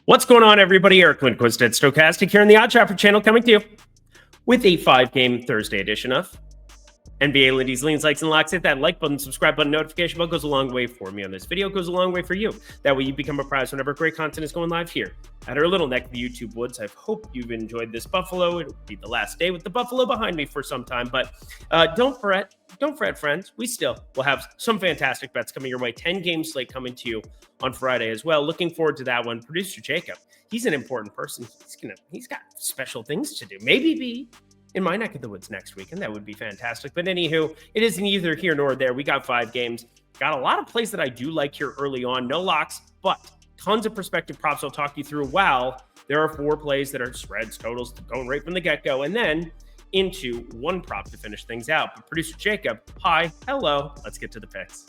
What's going on, everybody? Eric Lindquist at Stochastic here on the Odd Shopper channel, coming to you with a 5-game Thursday edition of NBA Lindy's Leans, Likes, and Locks. Hit that like button, subscribe button, notification bell goes a long way for me on this video. Goes a long way for you. That way you become a prize whenever great content is going live here at our little neck of the YouTube woods. I hope you've enjoyed this Buffalo. It'll be the last day with the Buffalo behind me for some time, but don't fret. Don't fret, friends. We still will have some fantastic bets coming your way. 10-game slate coming to you on Friday as well. Looking forward to that one. Producer Jacob, he's an important person. He's got special things to do. Maybe be in my neck of the woods next week, and that would be fantastic. But anywho, it is neither here nor there. We got 5 games. Got a lot of plays that I do like here early on. No locks, but tons of prospective props I'll talk you through. While there are 4 plays that are spreads, totals, going right from the get-go, and then into 1 prop to finish things out. But producer Jacob, hi, hello. Let's get to the picks.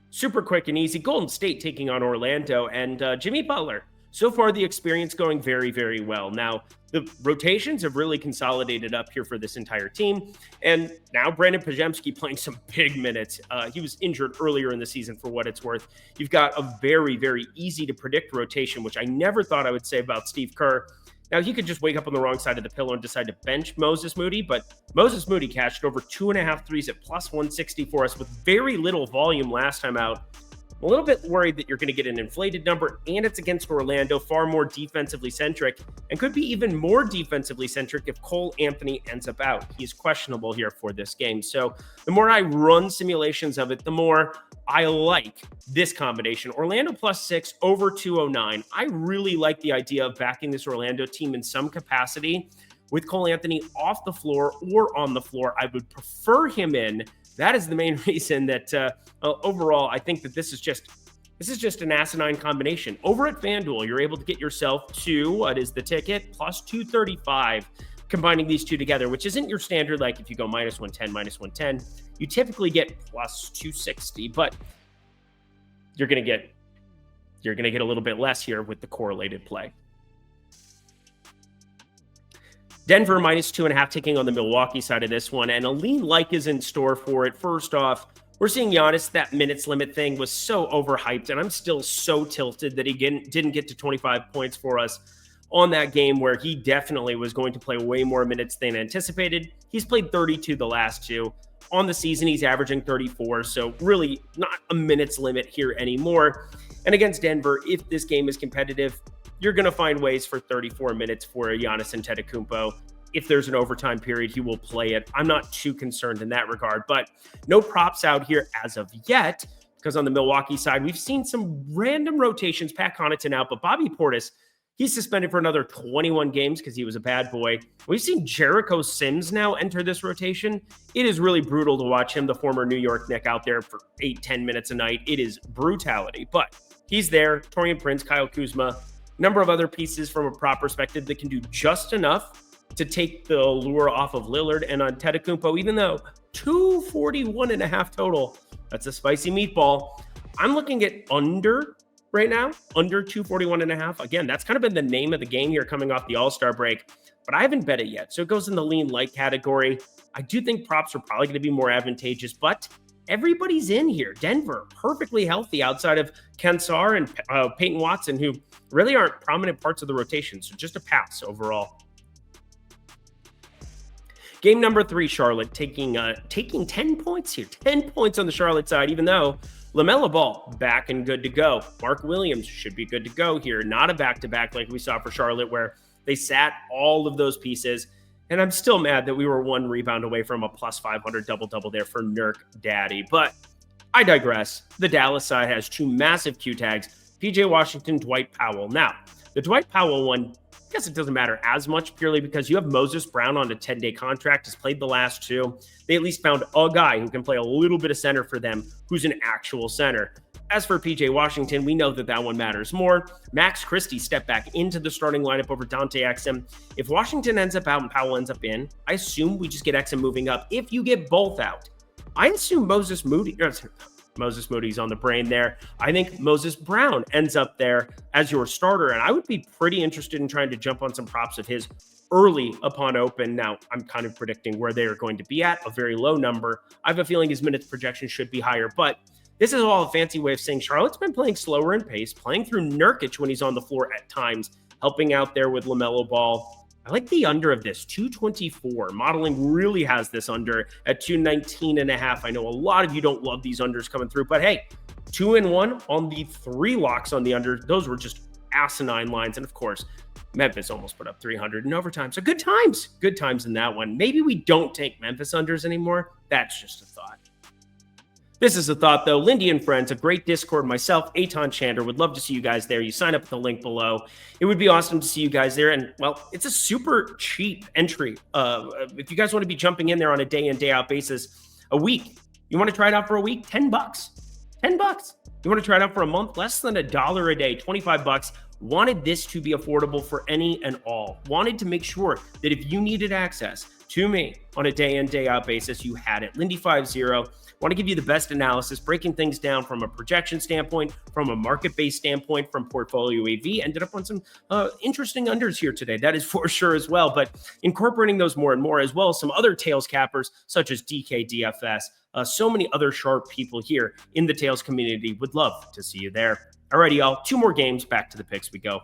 Super quick and easy. Golden State taking on Orlando, and Jimmy Butler. So far, the experience going very, very well. Now, the rotations have really consolidated up here for this entire team. And now Brandon Podziemski playing some big minutes. He was injured earlier in the season, for what it's worth. You've got a very, very easy to predict rotation, which I never thought I would say about Steve Kerr. Now, he could just wake up on the wrong side of the pillow and decide to bench Moses Moody, but Moses Moody cashed over 2.5 threes at plus 160 for us with very little volume last time out. I'm a little bit worried that you're going to get an inflated number, and it's against Orlando, far more defensively centric, and could be even more defensively centric if Cole Anthony ends up out. He's questionable here for this game. So the more I run simulations of it, the more I like this combination. Orlando plus 6 over 209. I really like the idea of backing this Orlando team in some capacity with Cole Anthony off the floor or on the floor. I would prefer him in. That is the main reason that overall, I think that this is just an asinine combination. Over at FanDuel, you're able to get yourself to, what is the ticket? Plus 235, combining these two together, which isn't your standard. Like if you go minus 110, minus 110, you typically get plus 260, but you're going to get a little bit less here with the correlated play. Denver minus 2.5 taking on the Milwaukee side of this one, and a lean like is in store for it. First off, we're seeing Giannis. That minutes limit thing was so overhyped, and I'm still so tilted that he didn't get to 25 points for us on that game where he definitely was going to play way more minutes than anticipated. He's played 32 the last 2. On the season, he's averaging 34, so really not a minutes limit here anymore. And against Denver, if this game is competitive, you're going to find ways for 34 minutes for Giannis Antetokounmpo. If there's an overtime period, he will play it. I'm not too concerned in that regard, but no props out here as of yet, because on the Milwaukee side, we've seen some random rotations. Pat Connaughton out, but Bobby Portis, he's suspended for another 21 games because he was a bad boy. We've seen Jericho Sims now enter this rotation. It is really brutal to watch him, the former New York Knick, out there for 8-10 minutes a night. It is brutality, but he's there. Taurean Prince, Kyle Kuzma, number of other pieces from a prop perspective that can do just enough to take the lure off of Lillard and Antetokounmpo, even though 241.5 total, that's a spicy meatball. I'm looking at under right now, under 241.5. Again, that's kind of been the name of the game here coming off the All-Star break, but I haven't bet it yet. So it goes in the lean light category. I do think props are probably going to be more advantageous, but everybody's in here. Denver, perfectly healthy outside of Kensar and Peyton Watson, who really aren't prominent parts of the rotation. So just a pass overall. Game number 3, Charlotte taking 10 points here. 10 points on the Charlotte side, even though LaMelo Ball back and good to go. Mark Williams should be good to go here. Not a back-to-back like we saw for Charlotte where they sat all of those pieces. And I'm still mad that we were 1 rebound away from a plus 500 double-double there for Nurk Daddy. But I digress. The Dallas side has 2 massive Q tags, PJ Washington, Dwight Powell. Now, the Dwight Powell one, I guess it doesn't matter as much purely because you have Moses Brown on a 10-day contract, has played the last 2. They at least found a guy who can play a little bit of center for them, who's an actual center. As for PJ Washington, we know that one matters more. Max Christie stepped back into the starting lineup over Dante Exum. If Washington ends up out and Powell ends up in, I assume we just get Exum moving up. If you get both out, I assume Moses Moody's on the brain there. I think Moses Brown ends up there as your starter, and I would be pretty interested in trying to jump on some props of his early upon open. Now, I'm kind of predicting where they are going to be at, a very low number. I have a feeling his minutes projection should be higher, but This is all a fancy way of saying Charlotte's been playing slower in pace, playing through Nurkic when he's on the floor at times, helping out there with LaMelo Ball. I like the under of this, 224. Modeling really has this under at 219.5. I know a lot of you don't love these unders coming through, but hey, 2-1 on the 3 locks on the under. Those were just asinine lines. And of course, Memphis almost put up 300 in overtime. So good times in that one. Maybe we don't take Memphis unders anymore. That's just a thought. This is a thought, though. Lindy and friends, a great Discord. Myself, Eitan Chander, would love to see you guys there. You sign up at the link below. It would be awesome to see you guys there. And, well, it's a super cheap entry. If you guys want to be jumping in there on a day in, day out basis, a week, you want to try it out for a week? $10. $10. You want to try it out for a month? Less than $1 a day, $25. Wanted this to be affordable for any and all. Wanted to make sure that if you needed access to me on a day in, day out basis, you had it. Lindy50. Want to give you the best analysis, breaking things down from a projection standpoint, from a market-based standpoint, from Portfolio AV. Ended up on some interesting unders here today. That is for sure as well. But incorporating those more and more, as well as some other Tails cappers, such as DKDFS. So many other sharp people here in the Tails community. Would love to see you there. Alrighty, y'all. 2 more games. Back to the picks we go.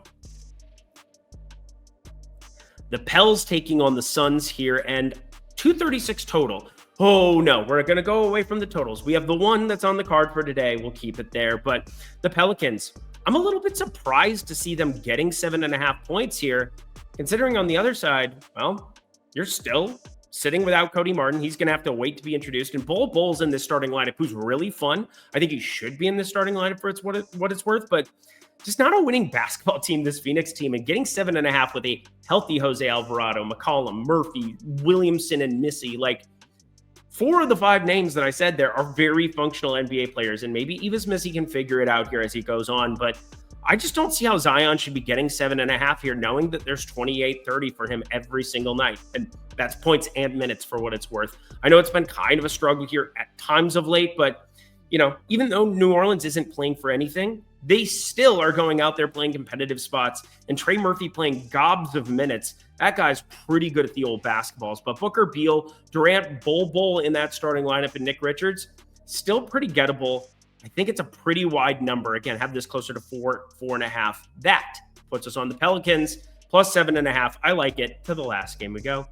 The Pels taking on the Suns here, and 236 total. Oh, no, we're going to go away from the totals. We have the one that's on the card for today. We'll keep it there. But the Pelicans, I'm a little bit surprised to see them getting 7.5 points here, considering on the other side, well, you're still sitting without Cody Martin. He's going to have to wait to be introduced. And Bull's in this starting lineup, who's really fun. I think he should be in this starting lineup for what it's worth, but just not a winning basketball team, this Phoenix team, and getting 7.5 with a healthy Jose Alvarado, McCollum, Murphy, Williamson, and Missy. Like, 4 of the 5 names that I said there are very functional NBA players, and maybe Evis Missy can figure it out here as he goes on, but I just don't see how Zion should be getting 7.5 here, knowing that there's 28-30 for him every single night, and that's points and minutes for what it's worth. I know it's been kind of a struggle here at times of late, but, you know, even though New Orleans isn't playing for anything, they still are going out there playing competitive spots, and Trey Murphy playing gobs of minutes. That guy's pretty good at the old basketballs. But Booker, Beal, Durant, Bull in that starting lineup, and Nick Richards, still pretty gettable. I think it's a pretty wide number. Again, have this closer to 4.5. That puts us on the Pelicans, plus 7.5. I like it. To the last game we go.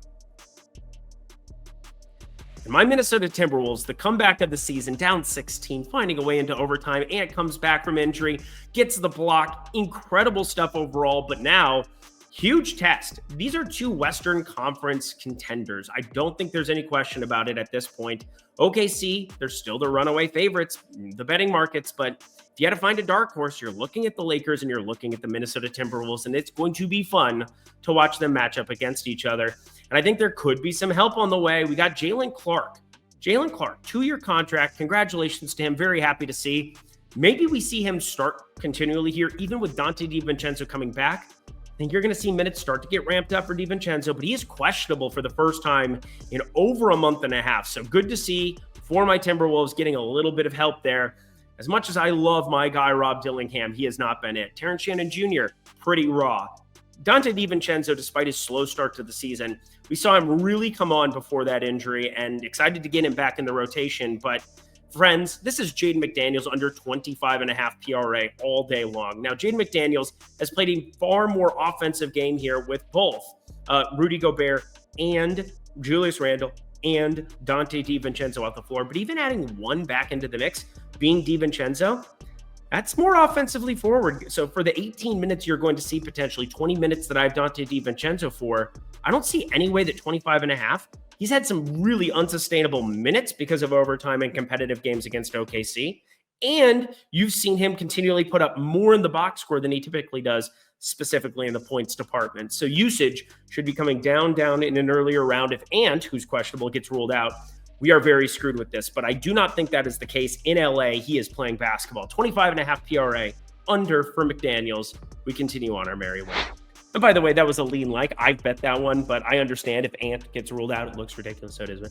And my Minnesota Timberwolves, the comeback of the season, down 16, finding a way into overtime. Ant comes back from injury, gets the block. Incredible stuff overall, but now, huge test. These are 2 Western Conference contenders. I don't think there's any question about it at this point. OKC, they're still the runaway favorites, the betting markets, but if you had to find a dark horse, you're looking at the Lakers and you're looking at the Minnesota Timberwolves, and it's going to be fun to watch them match up against each other. And I think there could be some help on the way. We got Jalen Clark, 2-year contract. Congratulations to him. Very happy to see. Maybe we see him start continually here, even with Dante DiVincenzo coming back. I think you're going to see minutes start to get ramped up for DiVincenzo, but he is questionable for the first time in over a month and a half. So good to see for my Timberwolves getting a little bit of help there. As much as I love my guy, Rob Dillingham, he has not been it. Terrence Shannon Jr., pretty raw. Dante DiVincenzo, despite his slow start to the season, we saw him really come on before that injury, and excited to get him back in the rotation. But friends, this is Jaden McDaniels under 25.5 PRA all day long. Now, Jaden McDaniels has played a far more offensive game here with both Rudy Gobert and Julius Randle and Dante DiVincenzo off the floor. But even adding one back into the mix, being DiVincenzo, that's more offensively forward. So for the 18 minutes you're going to see, potentially 20 minutes that I have Dante DiVincenzo for, I don't see any way that 25.5. He's had some really unsustainable minutes because of overtime and competitive games against OKC. And you've seen him continually put up more in the box score than he typically does, specifically in the points department. So usage should be coming down in an earlier round. If Ant, who's questionable, gets ruled out, we are very screwed with this. But I do not think that is the case. In LA, he is playing basketball. 25.5 PRA under for McDaniels. We continue on our merry way. And by the way, that was a lean like. I bet that one, but I understand if Ant gets ruled out, it looks ridiculous. So it is.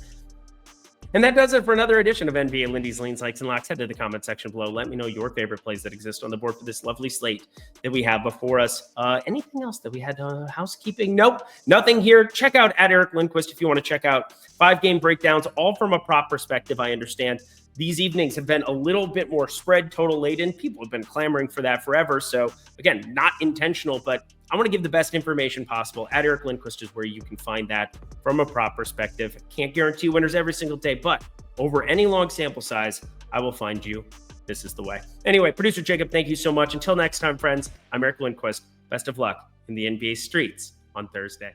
And that does it for another edition of NBA Lindy's Leans, Likes, and Locks. Head to the comment section below. Let me know your favorite plays that exist on the board for this lovely slate that we have before us. Anything else that we had housekeeping? Nope, nothing here. Check out at Eric Lindquist if you want to check out 5-game breakdowns, all from a prop perspective, I understand. these evenings have been a little bit more spread total laden. People have been clamoring for that forever. So again, not intentional, but I want to give the best information possible. At Eric Lindquist is where you can find that from a prop perspective. Can't guarantee winners every single day, but over any long sample size, I will find you. This is the way. Anyway, producer Jacob, thank you so much. Until next time, friends, I'm Eric Lindquist. Best of luck in the NBA streets on Thursday.